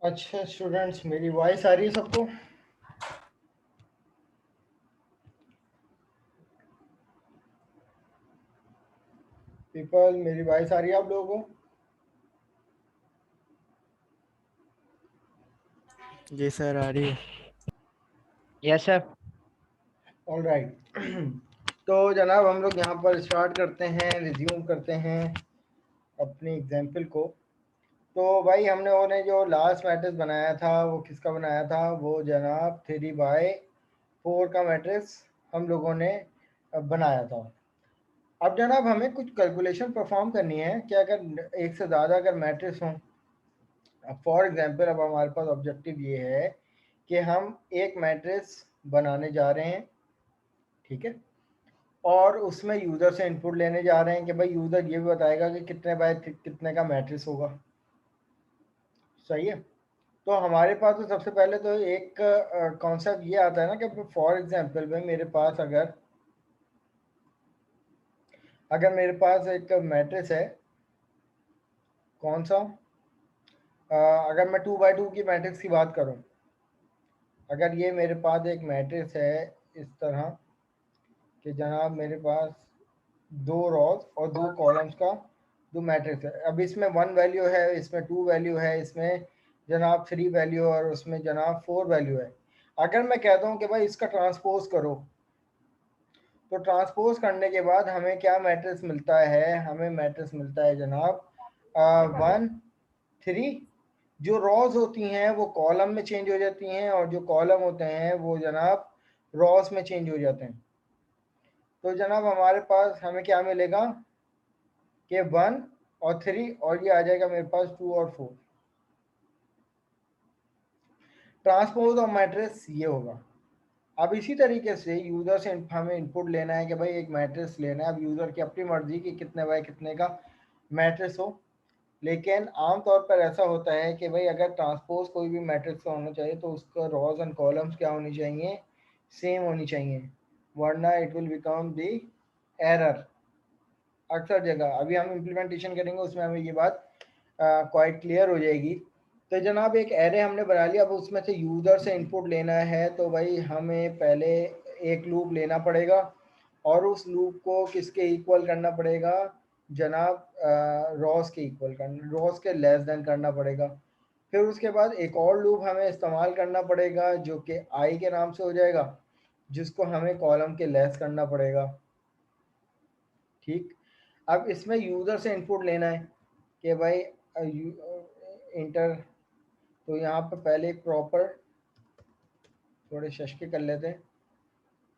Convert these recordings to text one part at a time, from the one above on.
अच्छा स्टूडेंट्स, मेरी वॉइस आ रही है सबको? पीपल, मेरी वॉइस आ रही है आप लोगों को? जी सर, आ रही है। Yes sir. All right. तो जनाब हम लोग यहाँ पर स्टार्ट करते हैं, रिज्यूम करते हैं अपनी एग्जाम्पल को। तो भाई हमने जो लास्ट मैट्रिक्स बनाया था वो किसका बनाया था? वो जनाब 3/4 का मैट्रिक्स हम लोगों ने बनाया था। अब जनाब हमें कुछ कैलकुलेशन परफॉर्म करनी है कि अगर एक से ज़्यादा अगर मैट्रिक्स हों। फॉर एग्जांपल अब हमारे पास ऑब्जेक्टिव ये है कि हम एक मैट्रिक्स बनाने जा रहे हैं, ठीक है, और उसमें यूज़र से इनपुट लेने जा रहे हैं कि भाई यूज़र ये भी बताएगा कि कितने बाय कितने का मैट्रिक्स होगा। सही है। तो हमारे पास तो सबसे पहले तो एक कॉन्सेप्ट ये आता है ना कि फॉर एग्जांपल भाई मेरे पास अगर अगर मेरे पास एक मैट्रिक्स है, कौन सा, अगर मैं 2/2 की मैट्रिक्स की बात करूं, अगर ये मेरे पास एक मैट्रिक्स है इस तरह कि जनाब मेरे पास 2 रॉज और 2 कॉलम्स का जो मैट्रिक्स है। अब इसमें 1 वैल्यू है, इसमें 2 वैल्यू है, इसमें जनाब 3 वैल्यू और उसमें जनाब 4 वैल्यू है। अगर मैं कहता हूँ कि भाई इसका ट्रांसपोज करो, तो ट्रांसपोज करने के बाद हमें क्या मैट्रिक्स मिलता है? हमें मैट्रिक्स मिलता है जनाब 1 3। जो रॉज होती हैं वो कॉलम में चेंज हो जाती हैं और जो कॉलम होते हैं वो जनाब रॉज में चेंज हो जाते हैं। तो जनाब हमारे पास हमें क्या मिलेगा कि 1 और 3, और ये आ जाएगा मेरे पास 2 और 4। ट्रांसपोज ऑफ मैट्रिक्स ये होगा। अब इसी तरीके से यूज़र से हमें इनपुट लेना है कि भाई एक मैट्रिक्स लेना है। अब यूज़र की अपनी मर्जी कि कितने बाय कितने का मैट्रिक्स हो, लेकिन आमतौर पर ऐसा होता है कि भाई अगर ट्रांसपोज कोई भी मैट्रिक्स का होना चाहिए तो उसका रॉज एंड कॉलम्स क्या होनी चाहिए? सेम होनी चाहिए, वरना it will become the error अक्सर जगह। अभी हम इम्प्लीमेंटेशन करेंगे उसमें हमें ये बात क्वाइट क्लियर हो जाएगी। तो जनाब एक एरे हमने बना लिया, अब उसमें से यूज़र से इनपुट लेना है तो भाई हमें पहले एक लूप लेना पड़ेगा और उस लूप को किसके इक्वल करना पड़ेगा? जनाब रॉस के इक्वल करना, रॉस के लेस देन करना पड़ेगा। फिर उसके बाद एक और लूप हमें इस्तेमाल करना पड़ेगा जो कि आई के नाम से हो जाएगा, जिसको हमें कॉलम के लेस करना पड़ेगा। ठीक। अब इसमें यूज़र से इनपुट लेना है कि भाई इंटर, तो यहाँ पर पहले एक प्रॉपर थोड़े शशके कर लेते हैं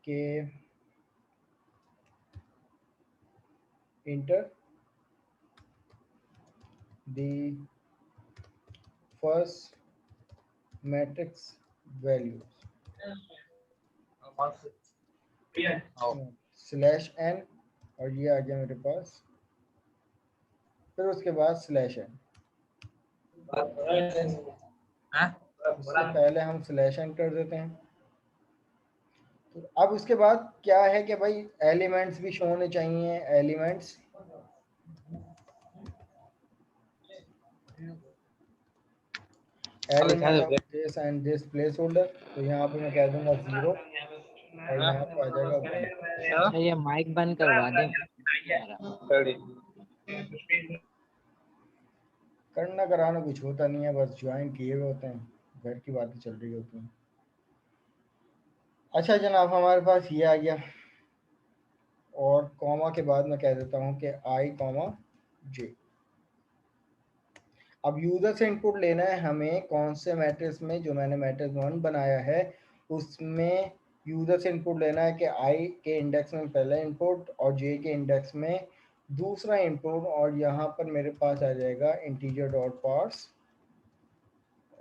कि enter the first matrix values slash N, और ये आ गया मेरे पास। फिर उसके बाद स्लैश एन, इससे पहले हम स्लैश एन कर देते हैं। तो अब उसके बाद क्या है कि भाई एलिमेंट्स भी शो होने चाहिए, elements element of this and this place holder. तो यहाँ पे मैं कह दूंगा 0 और यहाँ पे आ जाएगा 1। अच्छा, ये माइक बंद करवा दें। करना कराना कुछ होता नहीं है, बस ज्वाइन किए हुए होते हैं, घर की बातें चल रही होती हैं। अच्छा जनाब हमारे पास ये आ गया, और कॉमा के बाद मैं कह देता हूँ कि आई कॉमा जे। अब यूज़र से इनपुट लेना है हमें कौन से मैट्रिक्स में, जो मैंने मैट्रिक्स 1 बनाया है उसमें यूज़र से इनपुट लेना है कि आई के इंडेक्स में पहला इनपुट और जे के इंडेक्स में दूसरा इनपुट, और यहाँ पर मेरे पास आ जाएगा इंटीजर डॉट पार्स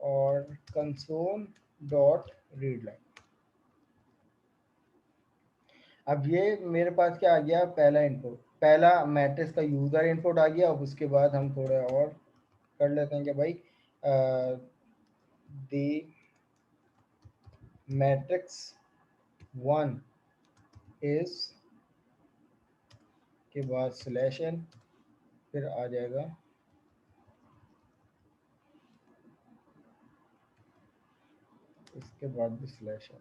और कंसोल डॉट रीड लाइन। अब ये मेरे पास क्या आ गया? पहला इनपुट, पहला मैट्रिक्स का यूज़र इनपुट आ गया। अब उसके बाद हम थोड़ा और कर लेते हैं कि भाई द मैट्रिक्स 1 इज के बाद स्लैश एन, फिर आ जाएगा इसके बाद भी स्लैश है।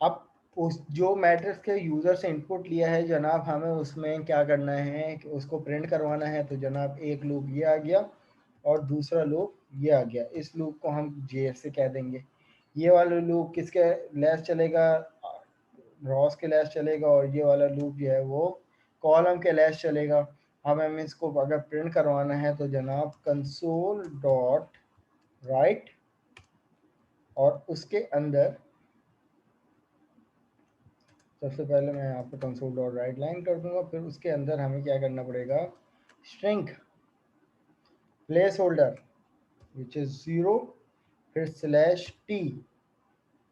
अब उस जो मैट्रिक्स के यूजर से इनपुट लिया है जनाब, हमें उसमें क्या करना है कि उसको प्रिंट करवाना है। तो जनाब एक लूप ये आ गया और दूसरा लूप ये आ गया। इस लूप को हम जे से कह देंगे। ये वाला लूप किसके लेस चलेगा? रॉस के लेस चलेगा। और ये वाला लूप जो है वो कॉलम के लेस चलेगा। अब हमें इसको अगर प्रिंट करवाना है तो जनाब कंसोल डॉट राइट, और उसके अंदर सबसे पहले मैं यहाँ पे कंसोल डॉट राइट लाइन कर दूंगा। फिर उसके अंदर हमें क्या करना पड़ेगा? String place holder which is 0, फिर स्लैश टी,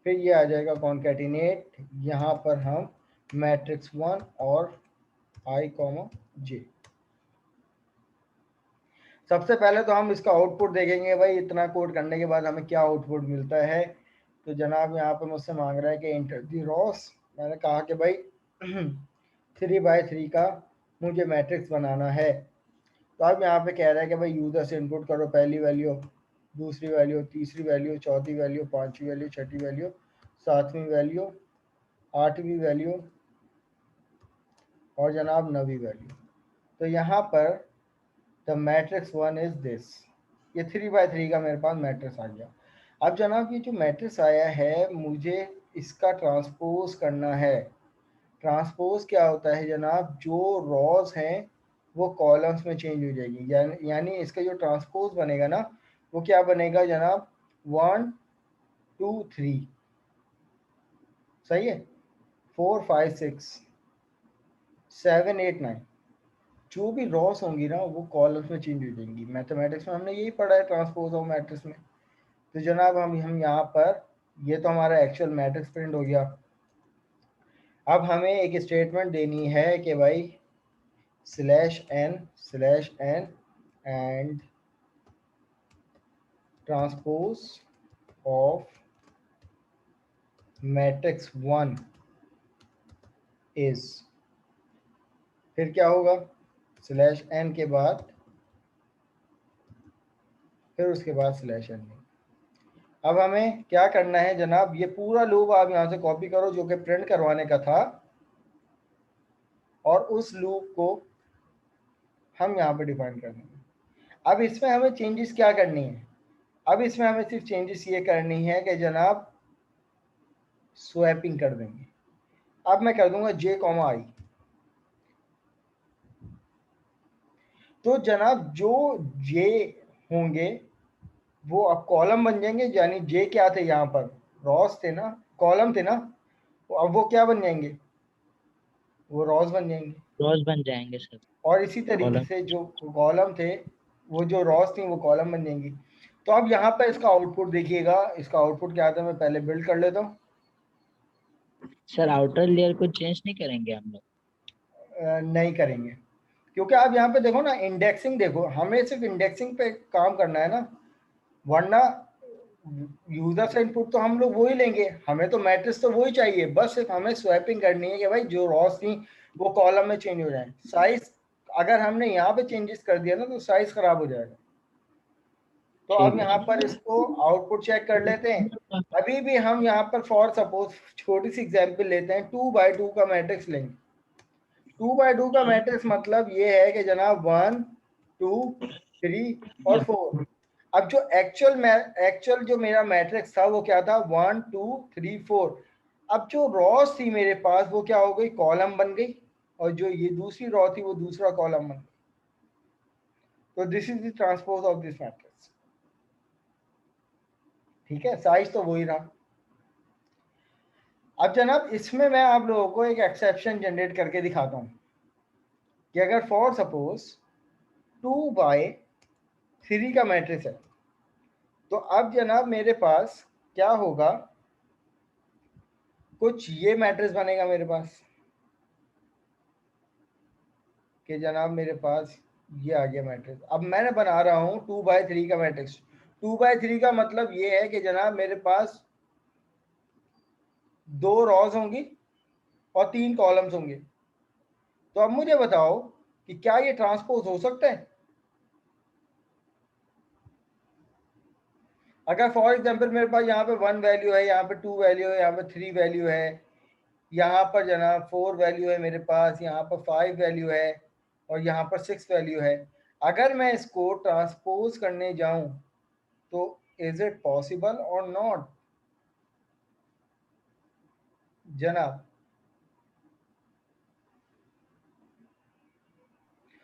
फिर ये आ जाएगा कॉन्केटिनेट। यहाँ पर हम मैट्रिक्स 1 और आई कॉमा जे। सबसे पहले तो हम इसका आउटपुट देखेंगे भाई, इतना कोड करने के बाद हमें क्या आउटपुट मिलता है। तो जनाब यहाँ पे मुझसे मांग रहा है कि इंटर दी रॉस। मैंने कहा कि भाई 3x3 का मुझे मैट्रिक्स बनाना है। तो अब यहाँ पे कह रहा है कि भाई यूजर से इनपुट करो पहली वैल्यू, दूसरी वैल्यू, तीसरी वैल्यू, चौथी वैल्यू, पांचवी वैल्यू, छठी वैल्यू, सातवीं वैल्यू, आठवीं वैल्यू और जनाब नवी वैल्यू। तो यहाँ पर द मैट्रिक्स 1 इज दिस। ये 3x3 का मेरे पास मैट्रिक्स आ गया। अब जनाब ये जो मैट्रिक्स आया है मुझे इसका ट्रांसपोज करना है। ट्रांसपोज क्या होता है जनाब? जो रॉज हैं वो कॉलम्स में चेंज हो जाएगी। यानी इसका जो ट्रांसपोज बनेगा ना, वो क्या बनेगा जनाब? 1 2 3, सही है। 4 5 6 7 8 9, जो भी रॉस होंगी ना वो कॉलम्स में चेंज हो जाएंगी। मैथमेटिक्स में हमने यही पढ़ा है ट्रांसपोज ऑफ मैट्रिक्स में। तो जनाब हम यहाँ पर, ये तो हमारा एक्चुअल मैट्रिक्स प्रिंट हो गया। अब हमें एक स्टेटमेंट देनी है कि भाई /n and transpose of matrix 1 is, फिर क्या होगा? /n के बाद फिर उसके बाद /n। अब हमें क्या करना है जनाब? ये पूरा लूप आप यहाँ से कॉपी करो जो कि प्रिंट करवाने का था, और उस लूप को हम यहाँ पे डिफाइन कर देंगे। अब इसमें हमें चेंजेस क्या करनी है? अब इसमें हमें सिर्फ चेंजेस ये करनी है कि जनाब स्वैपिंग कर देंगे। अब मैं कर दूंगा j, i। तो जनाब जो j होंगे वो अब कॉलम बन जाएंगे। यानी j क्या थे यहाँ पर? रॉस थे ना, कॉलम थे ना। तो अब वो क्या बन जाएंगे? वो रॉस बन जाएंगे। रोज बन जाएंगे सर। और इसी तरीके कॉलम। से जो कॉलम थे, वो जो रॉस थी वो कॉलम बन जाएंगी। तो अब यहाँ पर इसका आउटपुट देखिएगा। इसका आउटपुट क्या आता है? मैं पहले बिल्ड कर लेता हूँ। सर आउटर लेयर को चेंज नहीं करेंगे हम लोग? नहीं करेंगे, क्योंकि आप यहाँ पे देखो ना, इंडेक्सिंग देखो, हमें सिर्फ इंडेक्सिंग पे काम करना है ना, वरना यूजर से इनपुट तो हम लोग वही लेंगे। हमें तो मैट्रिक्स तो वही चाहिए, बस सिर्फ हमें स्वैपिंग करनी है कि भाई जो रॉस थी वो कॉलम में चेंज हो जाए। साइज अगर हमने यहाँ पे चेंजेस कर दिया ना तो साइज खराब हो जाएगा। तो अब ठीक यहाँ पर इसको आउटपुट चेक कर लेते हैं। है। अभी भी हम यहाँ पर फॉर सपोज छोटी सी एग्जांपल लेते हैं, 2x2 का मैट्रिक्स लेंगे। 2x2 का मैट्रिक्स मतलब ये है कि जनाब 1 2 3 और 4। अब जो एक्चुअल जो मेरा मैट्रिक्स था वो क्या था? 1 2 3 4। अब जो रॉस थी मेरे पास वो क्या हो गई? कॉलम बन गई। और जो ये दूसरी रॉ थी वो दूसरा कॉलम बन गई। तो this is the transpose of this matrix. ठीक है, साइज तो वही रहा। अब जनाब इसमें मैं आप लोगों को एक एक्सेप्शन जनरेट करके दिखाता हूं कि अगर फॉर सपोज 2x3 का मैट्रिक्स है, तो अब जनाब मेरे पास क्या होगा? कुछ ये मैट्रिक्स बनेगा मेरे पास कि जनाब मेरे पास ये आ गया मैट्रिक्स। अब मैंने बना रहा हूं 2x3 का मैट्रिक्स। 2x3 का मतलब ये है कि जनाब मेरे पास 2 रॉज होंगी और 3 कॉलम्स होंगे। तो अब मुझे बताओ कि क्या ये ट्रांसपोज हो सकता है? अगर फॉर एग्जांपल मेरे पास यहाँ पे 1 वैल्यू है, यहाँ पे 2 वैल्यू है, यहाँ पे 3 वैल्यू है, यहाँ पर जनाब 4 वैल्यू है मेरे पास, यहाँ पर 5 वैल्यू है और यहाँ पर 6 वैल्यू है, अगर मैं इसको ट्रांसपोज करने जाऊं तो इज इट पॉसिबल और नॉट जनाब?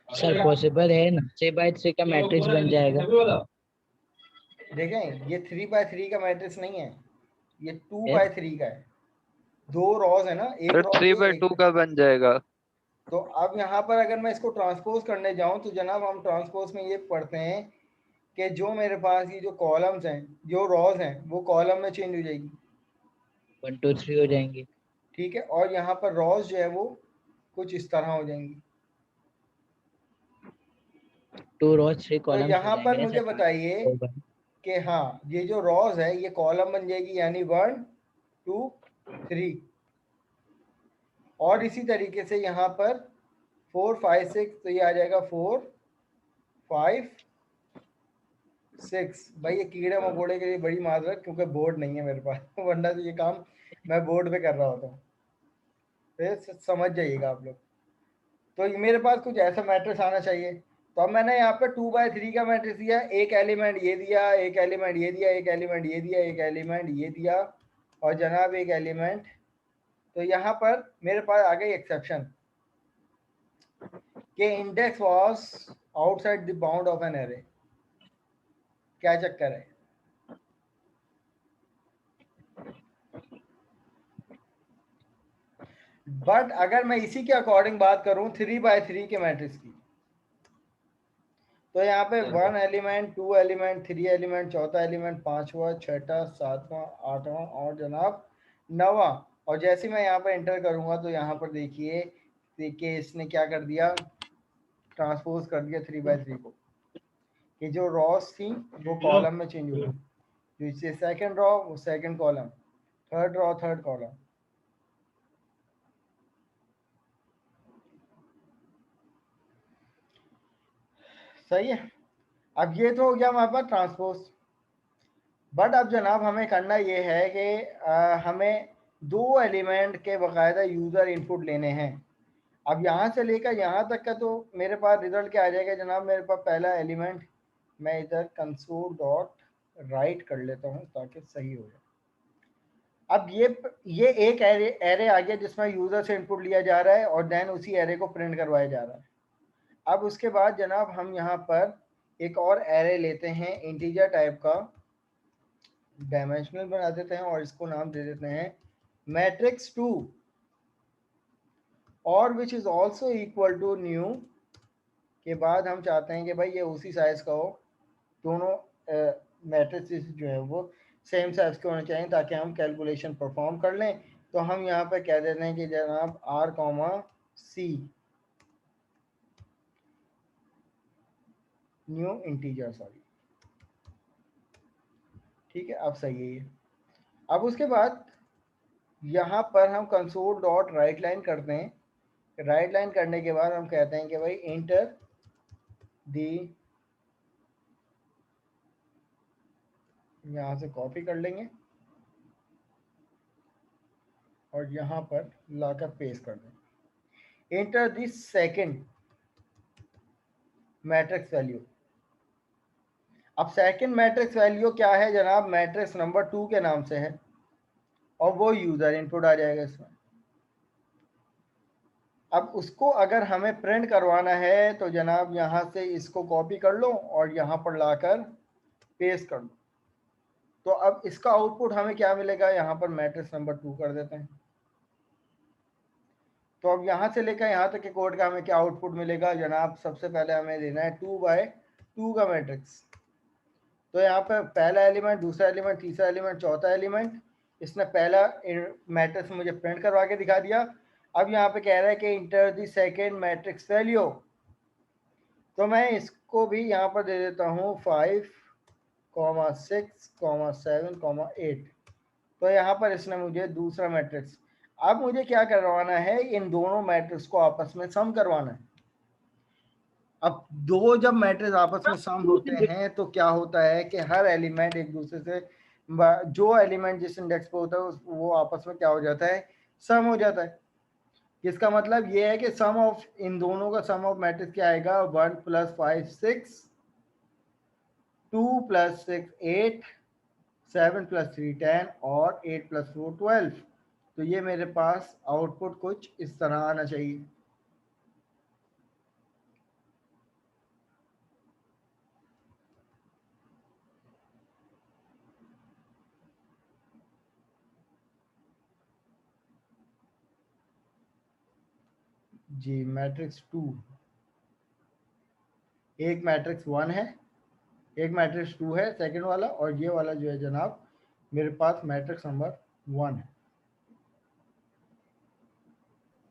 सर पॉसिबल है ना, 3 by 3 का मैट्रिक्स बन जाएगा। देखें ये 3 by 3 का मैट्रिक्स नहीं है, ये 2 फिर by 3 का है। 2 रॉज है ना, एक सर रॉ 3 ये बाई एक। 2 का बन जाएगा। तो अब यहाँ पर अगर मैं इसको ट्रांसपोज करने जाऊं तो जनाब हम ट्रांसपोज में ये पढ़ते हैं कि जो मेरे पास ये जो कॉलम्स हैं, जो रॉज हैं, वो कॉलम में चेंज हो जाएगी, 1 2 3 हो जाएंगे। ठीक है, और यहाँ पर रॉज जो है वो कुछ इस तरह हो जाएंगी। 2 rows 3 तो columns हो यहाँ पर जाएंगे ना मुझे सर। बताइए कि हाँ ये जो रॉज है ये कॉलम बन जाएगी, यानी 1 2 3, और इसी तरीके से यहाँ पर 4 5 6, तो ये आ जाएगा 4 5 6। भाई ये कीड़े मकोड़े के लिए बड़ी माजरत, क्योंकि बोर्ड नहीं है मेरे पास वरना तो ये काम मैं बोर्ड पे कर रहा होता हूँ, तो समझ जाइएगा आप लोग। तो ये मेरे पास कुछ ऐसा मैट्रिक्स आना चाहिए। तो अब मैंने यहाँ पे 2 by 3 का मैट्रिक्स दिया, एक एलिमेंट ये दिया, एक एलिमेंट ये दिया, एक एलिमेंट ये दिया, एक एलिमेंट ये दिया और जनाब एक एलिमेंट। तो यहाँ पर मेरे पास आ गई एक्सेप्शन कि index was outside the bound of an array. क्या चक्कर है? बट अगर मैं इसी के अकॉर्डिंग बात करूं 3 by 3 के मैट्रिक्स की, तो यहाँ पे 1 एलिमेंट, 2 एलिमेंट, 3 एलिमेंट, चौथा एलिमेंट, पांचवा, छठा, सातवां, आठवां और जनाब 9वां। और जैसे मैं यहाँ पर एंटर करूंगा तो यहाँ पर देखिए इसने क्या कर दिया, ट्रांसपोज कर दिया 3 by 3 को, कि जो रॉस थी वो कॉलम में चेंज हो गई, जो इससे सेकंड रॉ वो second column, third raw third column. सही है। अब ये तो हो गया हमारे पास ट्रांसपोज। बट अब जनाब हमें करना ये है कि हमें 2 एलिमेंट के बाकायदा यूज़र इनपुट लेने हैं। अब यहाँ से लेकर यहाँ तक का तो मेरे पास रिजल्ट क्या आ जाएगा जनाब, मेरे पास पहला एलिमेंट मैं इधर कंसोल डॉट राइट कर लेता हूँ ताकि सही हो जाए। अब ये एक एरे आ गया जिसमें यूज़र से इनपुट लिया जा रहा है और देन उसी एरे को प्रिंट करवाया जा रहा है। अब उसके बाद जनाब हम यहाँ पर एक और एरे लेते हैं इंटीजर टाइप का, डायमेंशनल बना देते हैं और इसको नाम दे देते हैं मैट्रिक्स 2 और which is also equal to new. के बाद हम चाहते हैं कि भाई ये उसी साइज का हो, दोनों मैट्रिक्स जो है वो सेम साइज के होने चाहिए ताकि हम कैलकुलेशन परफॉर्म कर लें। तो हम यहाँ पर कह देते हैं कि जनाब आर कॉमा सी न्यू इंटीजर, सॉरी, ठीक है, अब सही है ये। अब उसके बाद यहाँ पर हम कंसोल डॉट राइट लाइन करते हैं। राइट लाइन करने के बाद हम कहते हैं कि भाई इंटर दी, यहाँ से कॉपी कर लेंगे और यहाँ पर लाकर पेस्ट कर दें, inter the second matrix value. अब सेकंड मैट्रिक्स वैल्यू क्या है जनाब, मैट्रिक्स नंबर 2 के नाम से है और वो यूजर इनपुट आ जाएगा इसमें। अब उसको अगर हमें प्रिंट करवाना है तो जनाब यहाँ से इसको कॉपी कर लो और यहाँ पर लाकर पेस्ट कर दो। तो अब इसका आउटपुट हमें क्या मिलेगा, यहाँ पर मैट्रिक्स नंबर 2 कर देते हैं। तो अब यहाँ से लेकर यहाँ तक के कोड का हमें क्या आउटपुट मिलेगा जनाब, सबसे पहले हमें देना है 2 by 2 का मैट्रिक्स। तो यहाँ पर पहला एलिमेंट, दूसरा एलिमेंट, तीसरा एलिमेंट, चौथा एलिमेंट, इसने पहला मैट्रिक्स मुझे प्रिंट करवा के दिखा दिया। अब यहाँ पे कह रहा है कि inter the second matrix value, तो मैं इसको भी यहाँ पर दे देता हूँ 5, 6, 7, 8। तो यहाँ पर इसने मुझे दूसरा मैट्रिक्स, अब मुझे क्या करवाना है, इन दोनों मैट्रिक्स को आपस में सम करवाना है। अब दो जब मैट्रिक्स आपस में सम होते हैं तो क्या होता है कि हर एलिमेंट एक दूसरे से, जो एलिमेंट जिस इंडेक्स पे होता है वो आपस में क्या हो जाता है, सम हो जाता है। इसका मतलब ये है कि सम ऑफ इन दोनों का सम ऑफ मैट्रिक्स क्या आएगा, 1 + 5 6, 2 + 6 8, 7 + 3 10 और 8 + 4 12। तो ये मेरे पास आउटपुट कुछ इस तरह आना चाहिए। जी मैट्रिक्स 2, एक मैट्रिक्स 1 है, एक मैट्रिक्स 2 है सेकंड वाला, और ये वाला जो है जनाब मेरे पास मैट्रिक्स नंबर 1 है।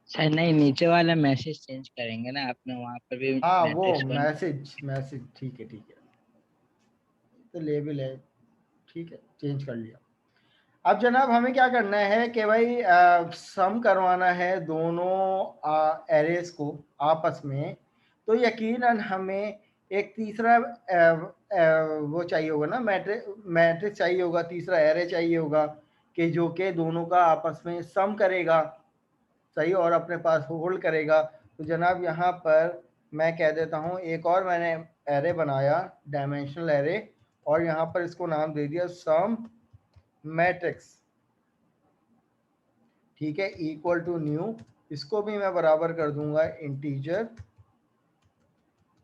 सर नहीं, नीचे वाला मैसेज चेंज करेंगे ना, आपने वहां पर भी हाँ वो मैट्रिक्स वन। मैसेज ठीक है, तो लेबल है, ठीक है, चेंज कर लिया। अब जनाब हमें क्या करना है कि भाई सम करवाना है दोनों एरेज को आपस में, तो यकीनन हमें एक तीसरा वो चाहिए होगा ना, मैट्रिक्स चाहिए होगा, तीसरा एरे चाहिए होगा कि जो कि दोनों का आपस में सम करेगा, सही, और अपने पास होल्ड करेगा। तो जनाब यहाँ पर मैं कह देता हूँ, एक और मैंने एरे बनाया, डायमेंशनल एरे, और यहाँ पर इसको नाम दे दिया सम मैट्रिक्स, ठीक है, इक्वल टू न्यू, इसको भी मैं बराबर कर दूंगा इंटीजर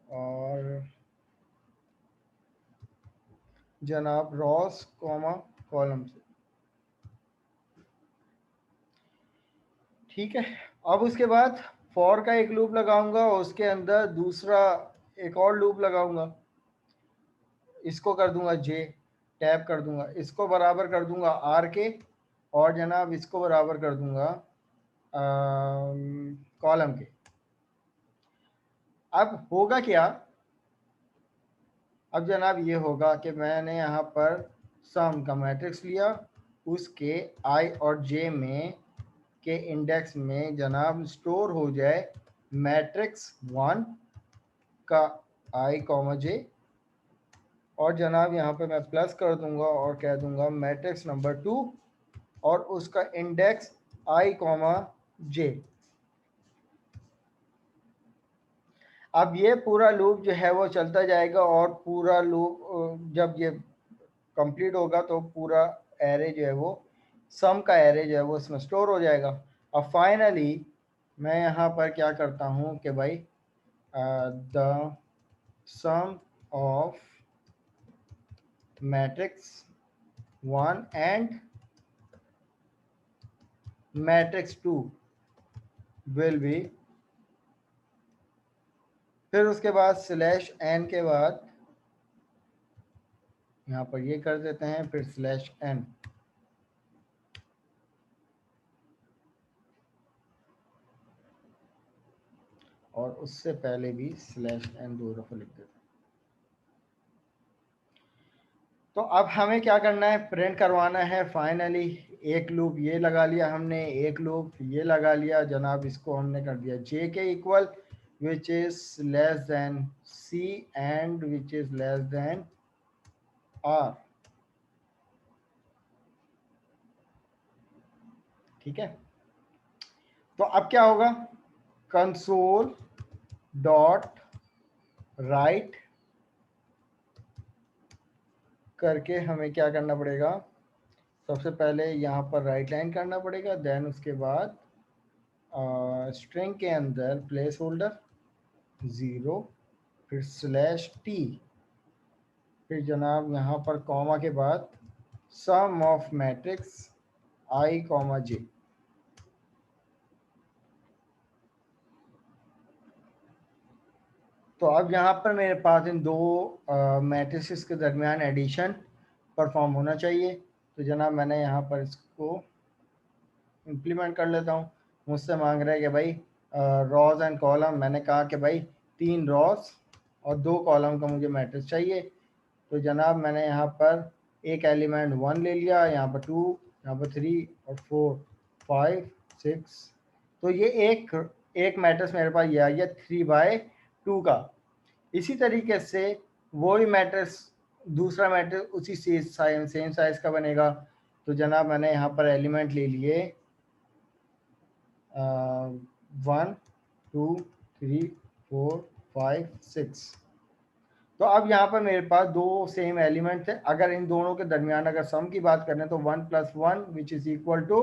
और जनाब रॉस कॉमा कॉलम से, ठीक है। अब उसके बाद फॉर का एक लूप लगाऊंगा, उसके अंदर दूसरा एक और लूप लगाऊंगा, इसको कर दूंगा जे, टैप कर दूंगा, इसको बराबर कर दूंगा आर के, और जनाब इसको बराबर कर दूंगा कॉलम के। अब होगा क्या, अब जनाब ये होगा कि मैंने यहाँ पर सम का मैट्रिक्स लिया, उसके आई और जे में के इंडेक्स में जनाब स्टोर हो जाए मैट्रिक्स 1 का आई कॉमा जे, और जनाब यहाँ पे मैं प्लस कर दूंगा और कह दूंगा मैट्रिक्स नंबर 2 और उसका इंडेक्स आई कॉमा जे। अब ये पूरा लूप जो है वो चलता जाएगा, और पूरा लूप जब ये कंप्लीट होगा तो पूरा एरे जो है वो, सम का एरे जो है वो इसमें स्टोर हो जाएगा। अब फाइनली मैं यहाँ पर क्या करता हूँ कि भाई the sum of matrix 1 and matrix 2 will be, फिर उसके बाद स्लैश एन के बाद यहाँ पर ये कर देते हैं, फिर स्लैश एन, और उससे पहले भी स्लैश एन 2 दफा लिख देते हैं। तो अब हमें क्या करना है, प्रिंट करवाना है फाइनली, एक लूप ये लगा लिया हमने, एक लूप ये लगा लिया जनाब, इसको हमने कर दिया J K equal which is less than C and which is less than R, ठीक है। तो अब क्या होगा, कंसोल डॉट राइट करके हमें क्या करना पड़ेगा, सबसे पहले यहाँ पर राइट लाइन करना पड़ेगा, देन उसके बाद स्ट्रिंग के अंदर प्लेस होल्डर 0, फिर स्लैश टी, फिर जनाब यहाँ पर कॉमा के बाद सम ऑफ मैट्रिक्स आई कॉमा जे। तो अब यहाँ पर मेरे पास इन दो मैट्रिसेस के दरमियान एडिशन परफॉर्म होना चाहिए। तो जनाब मैंने यहाँ पर इसको इम्प्लीमेंट कर लेता हूँ। मुझसे मांग रहा है कि भाई रॉज एंड कॉलम, मैंने कहा कि भाई 3 रॉज और 2 कॉलम का मुझे मैट्रिक्स चाहिए। तो जनाब मैंने यहाँ पर एक एलिमेंट 1 ले लिया, यहाँ पर 2, यहाँ पर 3 और 4 5 6। तो ये एक मैट्रिक्स मेरे पास ये आ गया 3/2 का। इसी तरीके से वही मैट्रिक्स दूसरा मैट्रिक्स उसी सेम साइज का बनेगा। तो जनाब मैंने यहाँ पर एलिमेंट ले लिए 1 2 3 4 5 6। तो अब यहाँ पर मेरे पास दो सेम एलिमेंट थे। अगर इन दोनों के दरमियान अगर सम की बात करें तो 1 + 1 which is equal to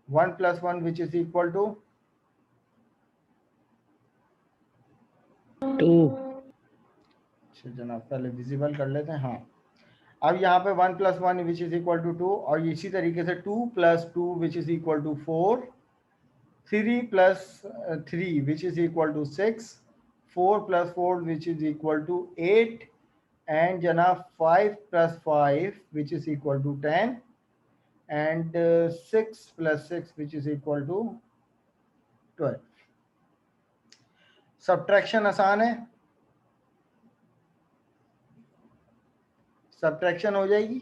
1 + 1 which is equal to 2। अच्छा जनाब पहले विजिबल कर लेते हैं। हाँ, अब यहाँ पे 1 + 1 विच इज इक्वल टू 2, और इसी तरीके से 2 + 2 which is equal to 4, 3 + 3 which is equal to 6, 4 + 4 which is equal to 8, and जनाब 5 + 5 which is equal to 10, and 6 + 6 which is equal to 12। Subtraction आसान है, सब्ट्रैक्शन हो जाएगी,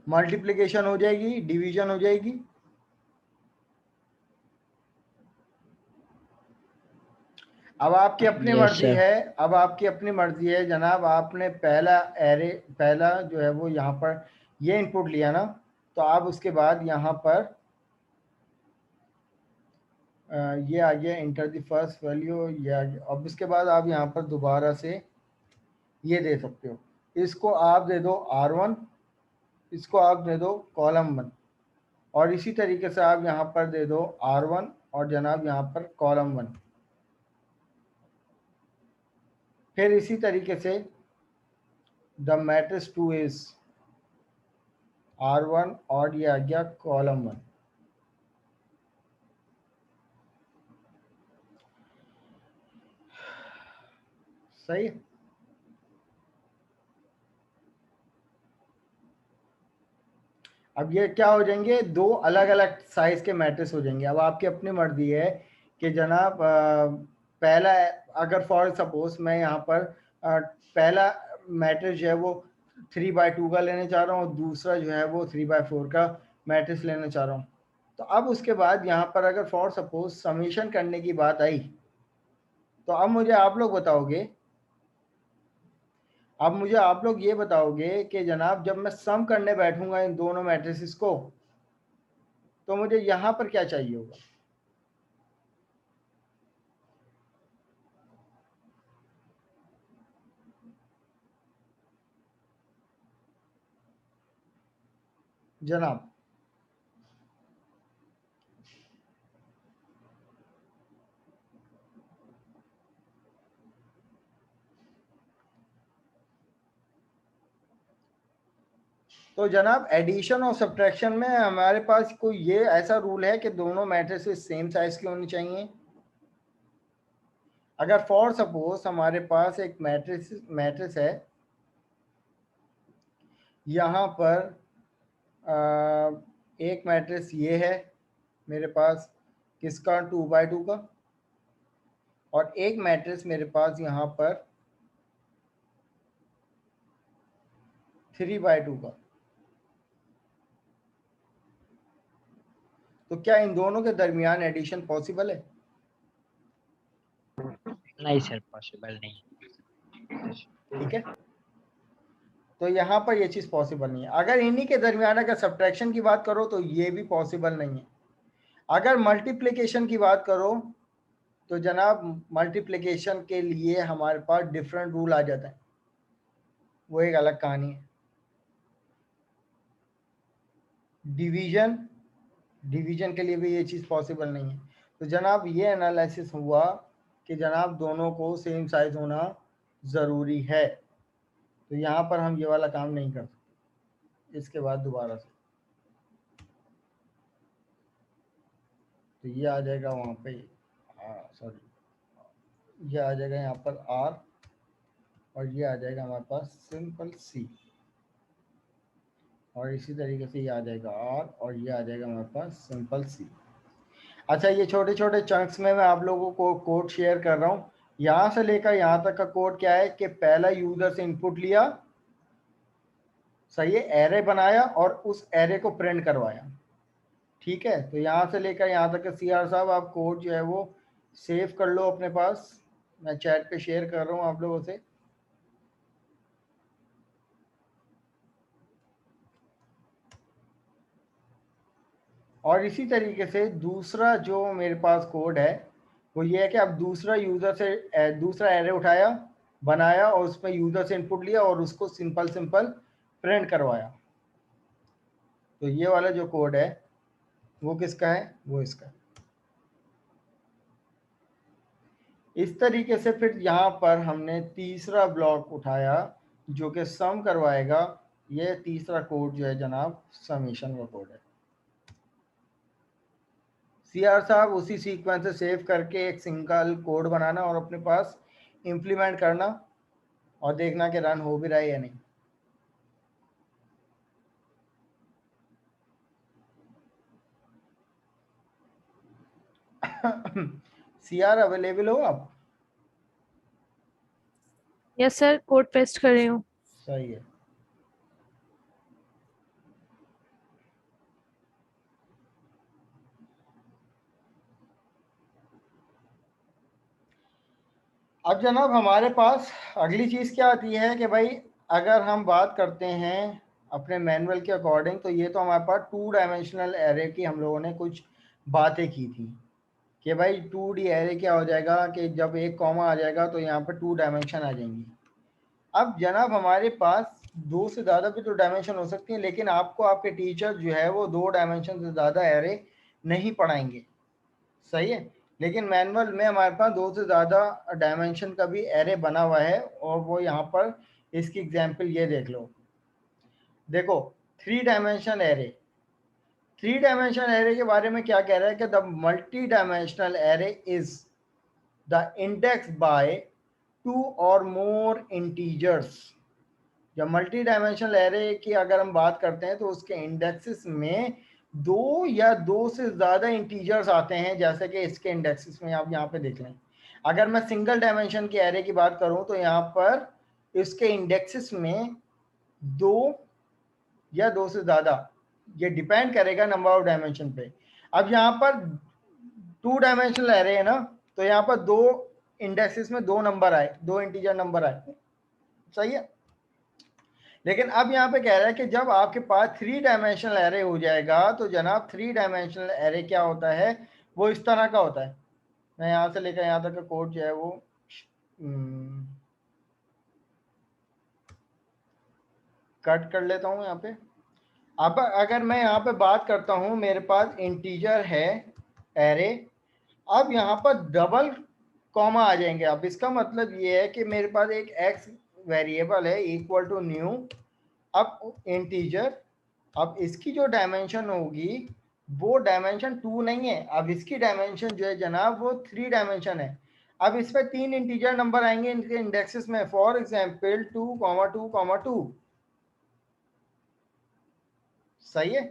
मल्टीप्लिकेशन हो जाएगी, डिवीजन हो जाएगी। अब आपकी अपनी Yes, मर्जी sir. है, अब आपकी अपनी मर्जी है जनाब। आपने पहला जो है वो यहाँ पर ये इनपुट लिया ना, तो आप उसके बाद यहाँ पर ये आ गया इंटर द फर्स्ट वैल्यू, ये आ गया। अब उसके बाद आप यहाँ पर दोबारा से ये दे सकते हो, इसको आप दे दो R1, इसको आप दे दो कॉलम 1, और इसी तरीके से आप यहाँ पर दे दो R1 और जनाब यहाँ पर कॉलम 1। फिर इसी तरीके से द मैट्रिक्स 2 इज R1 और ये आ गया कॉलम 1। सही है। अब ये क्या हो जाएंगे, दो अलग अलग साइज के मैट्रिक्स हो जाएंगे। अब आपकी अपनी मर्जी है कि जनाब पहला, अगर फॉर सपोज मैं यहाँ पर पहला मैट्रिक्स जो है वो 3/2 का लेने चाह रहा हूँ, दूसरा जो है वो 3/4 का मैट्रिक्स लेना चाह रहा हूँ। तो अब उसके बाद यहाँ पर अगर फॉर सपोज समीशन करने की बात आई, तो अब मुझे आप लोग बताओगे, अब मुझे आप लोग ये बताओगे कि जनाब जब मैं सम करने बैठूंगा इन दोनों मैट्रिसेस को, तो मुझे यहाँ पर क्या चाहिए होगा। जनाब तो जनाब एडिशन और सब्ट्रैक्शन में हमारे पास कोई ये ऐसा रूल है कि दोनों मैट्रिसेस सेम साइज के होने चाहिए। अगर फॉर सपोज हमारे पास एक मैट्रिक्स है, यहाँ पर एक मैट्रिक्स ये है मेरे पास किसका 2/2 का, और एक मैट्रिक्स मेरे पास यहाँ पर 3/2 का। तो क्या इन दोनों के दरमियान एडिशन पॉसिबल है? नहीं सर, पॉसिबल नहीं। ठीक है, तो यहाँ पर ये चीज़ पॉसिबल नहीं है। अगर इन्हीं के दरमियान अगर सब्ट्रैक्शन की बात करो तो ये भी पॉसिबल नहीं है। अगर मल्टीप्लिकेशन की बात करो तो जनाब मल्टीप्लिकेशन के लिए हमारे पास डिफरेंट रूल आ जाता है, वो एक अलग कहानी है। डिवीजन के लिए भी ये चीज़ पॉसिबल नहीं है। तो जनाब ये एनालिसिस हुआ कि जनाब दोनों को सेम साइज होना ज़रूरी है। तो यहाँ पर हम ये वाला काम नहीं कर सकते। इसके बाद दोबारा से तो ये आ जाएगा वहाँ पे, सॉरी, ये आ जाएगा यहाँ पर R, और ये आ जाएगा हमारे पास सिंपल C, और इसी तरीके से ये आ जाएगा R, और ये आ जाएगा हमारे पास सिंपल C। अच्छा, ये छोटे छोटे चंक्स में मैं आप लोगों को कोड शेयर कर रहा हूँ। यहाँ से लेकर यहाँ तक का कोड क्या है कि पहला यूजर से इनपुट लिया, सही है, एरे बनाया और उस एरे को प्रिंट करवाया। ठीक है, तो यहाँ से लेकर यहाँ तक CR साहब आप कोड जो है वो सेव कर लो अपने पास। मैं चैट पे शेयर कर रहा हूँ आप लोगों से। और इसी तरीके से दूसरा जो मेरे पास कोड है वो ये है कि अब दूसरा यूज़र से दूसरा एरे उठाया, बनाया और उसमें यूज़र से इनपुट लिया और उसको सिंपल प्रिंट करवाया। तो ये वाला जो कोड है वो किसका है, वो इसका है। इस तरीके से फिर यहाँ पर हमने तीसरा ब्लॉक उठाया जो कि सम करवाएगा। ये तीसरा कोड जो है जनाब समीशन का कोड है। CR साहब उसी सीक्वेंस से सेव करके एक सिंगल कोड बनाना और अपने पास इम्प्लीमेंट करना और देखना कि रन हो भी रहा है या नहीं। CR अवेलेबल हो आप? यस सर, कोड पेस्ट कर रही हूँ। सही है। अब जनाब हमारे पास अगली चीज़ क्या आती है कि भाई अगर हम बात करते हैं अपने मैनुअल के अकॉर्डिंग, तो ये तो हमारे पास 2 डायमेंशनल एरे की हम लोगों ने कुछ बातें की थी कि भाई 2D एरे क्या हो जाएगा कि जब एक कॉमा आ जाएगा तो यहाँ पर 2 डायमेंशन आ जाएंगी। अब जनाब हमारे पास 2 से ज़्यादा भी तो डायमेंशन हो सकती हैं, लेकिन आपको आपके टीचर जो है वो 2 डायमेंशन से ज़्यादा एरे नहीं पढ़ाएंगे, सही है। लेकिन मैनुअल में हमारे पास 2 से ज़्यादा डायमेंशन का भी एरे बना हुआ है और वो यहाँ पर इसकी एग्जांपल ये देख लो। देखो 3 डायमेंशन एरे, 3 डायमेंशन एरे के बारे में क्या कह रहा है कि the multi dimensional array is the index bye 2 और मोर इंटीजर्स। जब मल्टी डायमेंशनल एरे की अगर हम बात करते हैं तो उसके इंडेक्सेस में 2 या 2 से ज़्यादा इंटीजर्स आते हैं, जैसे कि इसके इंडेक्सेस में आप यहाँ पे देख लें। अगर मैं सिंगल डायमेंशन के एरे की बात करूँ तो यहाँ पर इसके इंडेक्सेस में 2 या 2 से ज़्यादा, ये डिपेंड करेगा नंबर ऑफ डायमेंशन पे। अब यहाँ पर 2 डायमेंशनल एरे है ना, तो यहाँ पर 2 इंडेक्सेस में 2 नंबर आए, 2 इंटीजर नंबर आए, सही है। लेकिन अब यहाँ पे कह रहा है कि जब आपके पास 3 डायमेंशनल एरे हो जाएगा तो जनाब 3 डायमेंशनल एरे क्या होता है, वो इस तरह का होता है। मैं यहाँ से लेकर यहाँ तक का कोड जो है वो कट कर लेता हूँ यहाँ पे। अब अगर मैं यहाँ पे बात करता हूँ, मेरे पास इंटीजर है एरे, अब यहाँ पर डबल कॉमा आ जाएंगे। अब इसका मतलब ये है कि मेरे पास एक एक्स वेरिएबल है इक्वल टू न्यू, अब इंटीजर, अब इसकी जो डायमेंशन होगी वो डायमेंशन 2 नहीं है, अब इसकी डायमेंशन जो है जनाब वो 3 डायमेंशन है। अब इस पर 3 इंटीजर नंबर आएंगे इनके इंडेक्सेस में, फॉर एग्जांपल 2,2,2, सही है।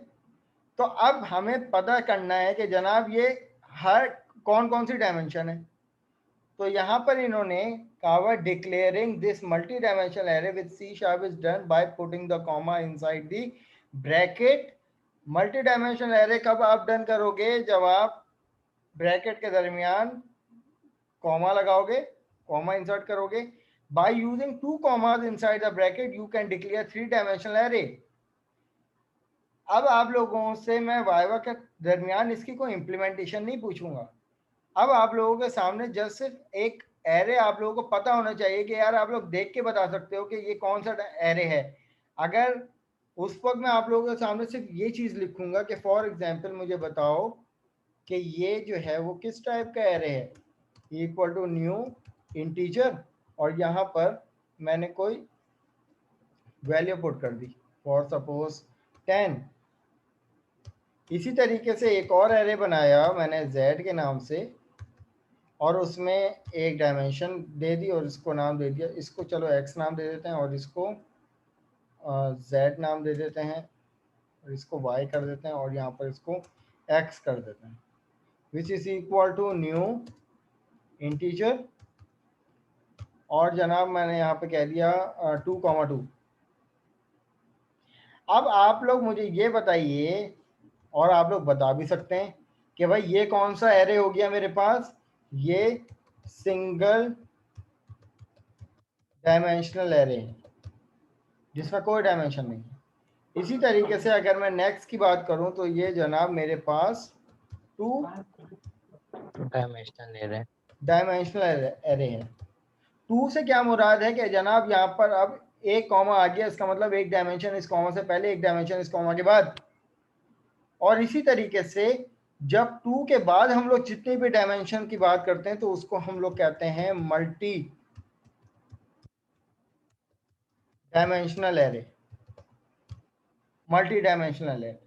तो अब हमें पता करना है कि जनाब ये हर कौन कौन सी डायमेंशन है। तो यहाँ पर इन्होंने कहा declaring this multi dimensional array with C# is done by putting the comma inside the bracket. Multi dimensional array कब आप डन करोगे, जब आप ब्रैकेट के दरमियान कॉमा लगाओगे, कॉमा इंसर्ट करोगे। By using 2 commas inside the bracket you can declare 3 dimensional array. अब आप लोगों से मैं वाइवा के दरमियान इसकी कोई इम्प्लीमेंटेशन नहीं पूछूंगा। अब आप लोगों के सामने जस्ट सिर्फ एक एरे आप लोगों को पता होना चाहिए कि यार आप लोग देख के बता सकते हो कि ये कौन सा एरे है। अगर उस वक्त मैं आप लोगों के सामने सिर्फ ये चीज़ लिखूंगा कि फॉर एग्जांपल मुझे बताओ कि ये जो है वो किस टाइप का एरे है, इक्वल टू न्यू इंटीजर, और यहाँ पर मैंने कोई वैल्यू पुट कर दी फॉर सपोज 10। इसी तरीके से एक और एरे बनाया मैंने z के नाम से और उसमें एक डायमेंशन दे दी और इसको नाम दे दिया, इसको चलो x नाम दे देते हैं और इसको z नाम दे देते हैं और इसको y कर देते हैं और यहाँ पर इसको x कर देते हैं, which is equal to new integer. और जनाब मैंने यहाँ पे कह दिया 2,2। अब आप लोग मुझे ये बताइए और आप लोग बता भी सकते हैं कि भाई ये कौन सा एरे हो गया मेरे पास, ये सिंगल डायमेंशनल एरे है जिसमें कोई डायमेंशन नहीं है। इसी तरीके से अगर मैं नेक्स्ट की बात करूं तो ये जनाब मेरे पास 2 डायमेंशनल एरे। डायमेंशनल एरे है। 2 से क्या मुराद है कि जनाब यहाँ पर अब एक कॉमा आ गया, इसका मतलब एक डायमेंशन इस कॉमा से पहले, एक डायमेंशन इस कॉमा के बाद। और इसी तरीके से जब 2 के बाद हम लोग जितनी भी डायमेंशन की बात करते हैं तो उसको हम लोग कहते हैं multi dimensional array, multi dimensional array.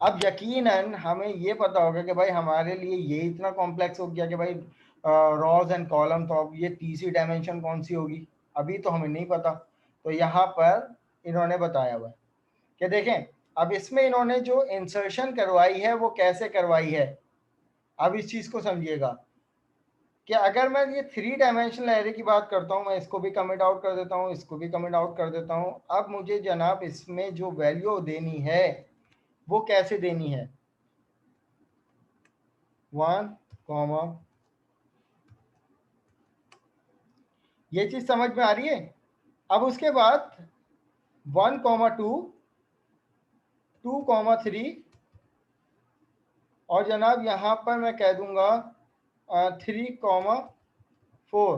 अब यकीनन हमें ये पता होगा कि भाई हमारे लिए ये इतना कॉम्प्लेक्स हो गया कि भाई रॉज एंड कॉलम, तो अब ये तीसरी डायमेंशन कौन सी होगी, अभी तो हमें नहीं पता। तो यहाँ पर इन्होंने बताया हुआ कि देखें, अब इसमें इन्होंने जो इंसर्शन करवाई है वो कैसे करवाई है। अब इस चीज़ को समझिएगा कि अगर मैं ये 3 डायमेंशनल एरे की बात करता हूँ, मैं इसको भी कमेंट आउट कर देता हूँ, इसको भी कमेंट आउट कर देता हूँ। अब मुझे जनाब इसमें जो वैल्यू देनी है वो कैसे देनी है, 1, ये चीज समझ में आ रही है। अब उसके बाद 1, 2, 2, 3 और जनाब यहाँ पर मैं कह दूंगा 3, 4।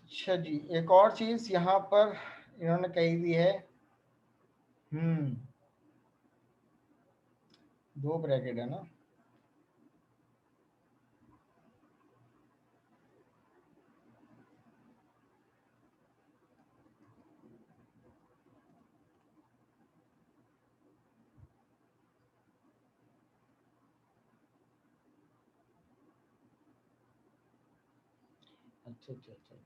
अच्छा जी, एक और चीज यहाँ पर इन्होंने कही हुई है, 2 ब्रैकेट है ना, अच्छा अच्छा अच्छा।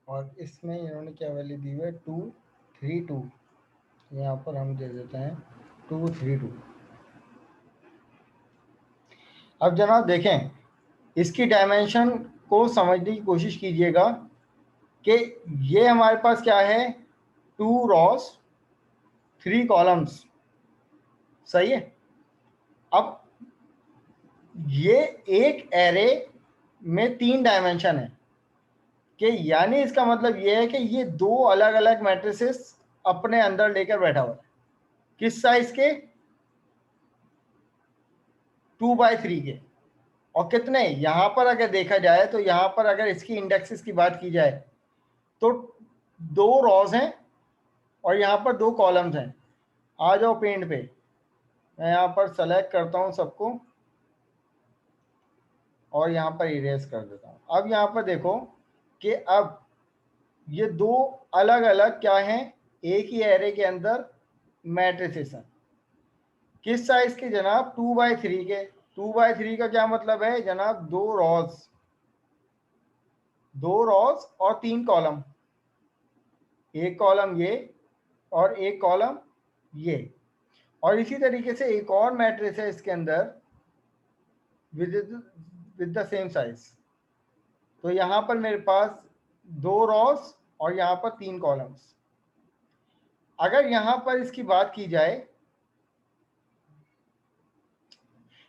और इसमें इन्होंने क्या वैल्यू दी हुई है, 2, 3, 2। यहाँ पर हम दे देते हैं 2, 3, 2। अब जनाब देखें, इसकी डायमेंशन को समझने की कोशिश कीजिएगा कि ये हमारे पास क्या है, 2 रॉस 3 कॉलम्स, सही है। अब ये एक एरे में 3 डायमेंशन है कि यानी इसका मतलब ये है कि ये 2 अलग अलग मैट्रिसेस अपने अंदर लेकर बैठा हुआ है। किस साइज के, 2/3 के। और कितने, यहाँ पर अगर देखा जाए तो यहाँ पर अगर इसकी इंडेक्सेस की बात की जाए तो 2 रॉज हैं और यहाँ पर 2 कॉलम्स हैं। आ जाओ पेंट पे, मैं यहाँ पर सेलेक्ट करता हूँ सबको और यहाँ पर इरेज कर देता हूँ। अब यहाँ पर देखो कि अब ये 2 अलग अलग क्या हैं, एक ही एरे के अंदर मैट्रिसेस हैं। किस साइज के जनाब, 2/3 के। 2/3 का क्या मतलब है जनाब, 2 रॉज 2 रॉस और 3 कॉलम, एक कॉलम ये और एक कॉलम ये। और इसी तरीके से एक और मैट्रिक्स है इसके अंदर विद द सेम साइज। तो यहां पर मेरे पास 2 रॉस और यहां पर 3 कॉलम्स। अगर यहां पर इसकी बात की जाए,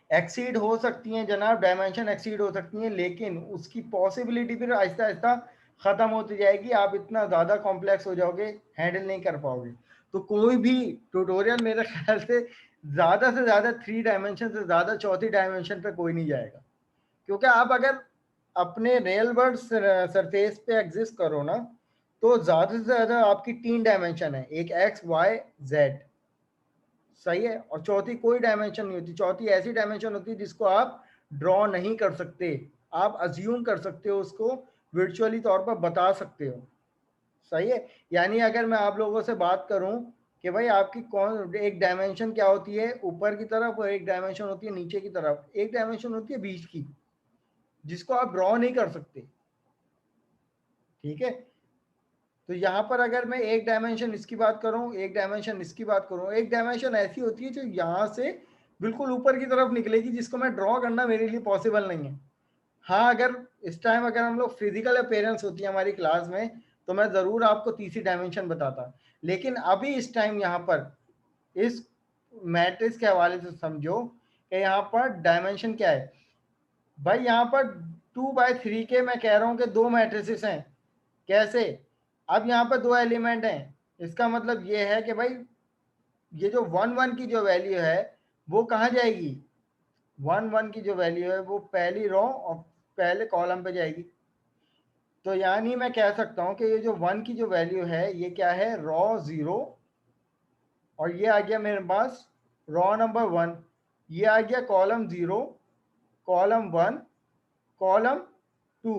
एक्सीड हो सकती हैं जनाब, डायमेंशन एक्सीड हो सकती हैं, लेकिन उसकी पॉसिबिलिटी फिर आहिस्ता आहिस्ता ख़त्म होती जाएगी। आप इतना ज़्यादा कॉम्प्लेक्स हो जाओगे, हैंडल नहीं कर पाओगे। तो कोई भी ट्यूटोरियल मेरे ख्याल से ज़्यादा 3 डायमेंशन से ज़्यादा चौथी डायमेंशन पे कोई नहीं जाएगा, क्योंकि आप अगर अपने रियल वर्ल्ड सरफेस पे एग्जिस्ट करो ना, तो ज़्यादा से ज़्यादा आपकी 3 डायमेंशन है, एक एक्स वाई जेड, सही है। और चौथी कोई डायमेंशन नहीं होती। चौथी ऐसी डायमेंशन होती है जिसको आप ड्रॉ नहीं कर सकते, आप अज्यूम कर सकते हो, उसको वर्चुअली तौर पर बता सकते हो, सही है। यानी अगर मैं आप लोगों से बात करूं कि भाई आपकी कौन एक डायमेंशन क्या होती है ऊपर की तरफ, और एक डायमेंशन होती है नीचे की तरफ, एक डायमेंशन होती है बीच की जिसको आप ड्रॉ नहीं कर सकते, ठीक है। तो यहाँ पर अगर मैं एक डायमेंशन इसकी बात करूँ, एक डायमेंशन इसकी बात करूँ, एक डायमेंशन ऐसी होती है जो यहाँ से बिल्कुल ऊपर की तरफ निकलेगी, जिसको मैं ड्रॉ करना मेरे लिए पॉसिबल नहीं है। हाँ, अगर इस टाइम अगर हम लोग फिजिकल अपीयरेंस होती है हमारी क्लास में, तो मैं ज़रूर आपको तीसरी डायमेंशन बताता, लेकिन अभी इस टाइम यहाँ पर इस मैट्रिक्स के हवाले से समझो कि यहाँ पर डायमेंशन क्या है। भाई यहाँ पर 2/3 के मैं कह रहा हूँ कि 2 मैट्रिसेस हैं। कैसे? अब यहाँ पर 2 एलिमेंट हैं, इसका मतलब ये है कि भाई ये जो 1 की जो वैल्यू है वो कहाँ जाएगी, 1 की जो वैल्यू है वो पहली रो और पहले कॉलम पे जाएगी। तो यानी मैं कह सकता हूँ कि ये जो 1 की जो वैल्यू है ये क्या है, रो 0, और ये आ गया मेरे पास रो नंबर 1, ये आ गया कॉलम 0, कॉलम 1, कॉलम 2।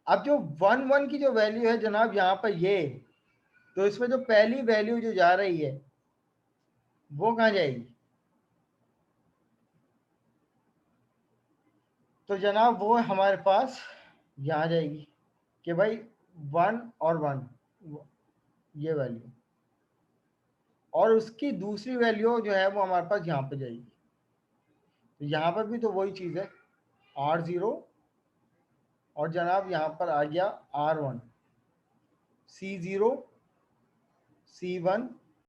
अब जो 1 की जो वैल्यू है जनाब यहाँ पर ये, तो इसमें जो पहली वैल्यू जो जा रही है वो कहाँ जाएगी, तो जनाब वो हमारे पास यहाँ जाएगी कि भाई 1 और 1 ये वैल्यू, और उसकी दूसरी वैल्यू जो है वो हमारे पास यहाँ पे जाएगी। तो यहाँ पर भी तो वही चीज़ है, R0, और जनाब यहाँ पर आ गया R1, C0, C1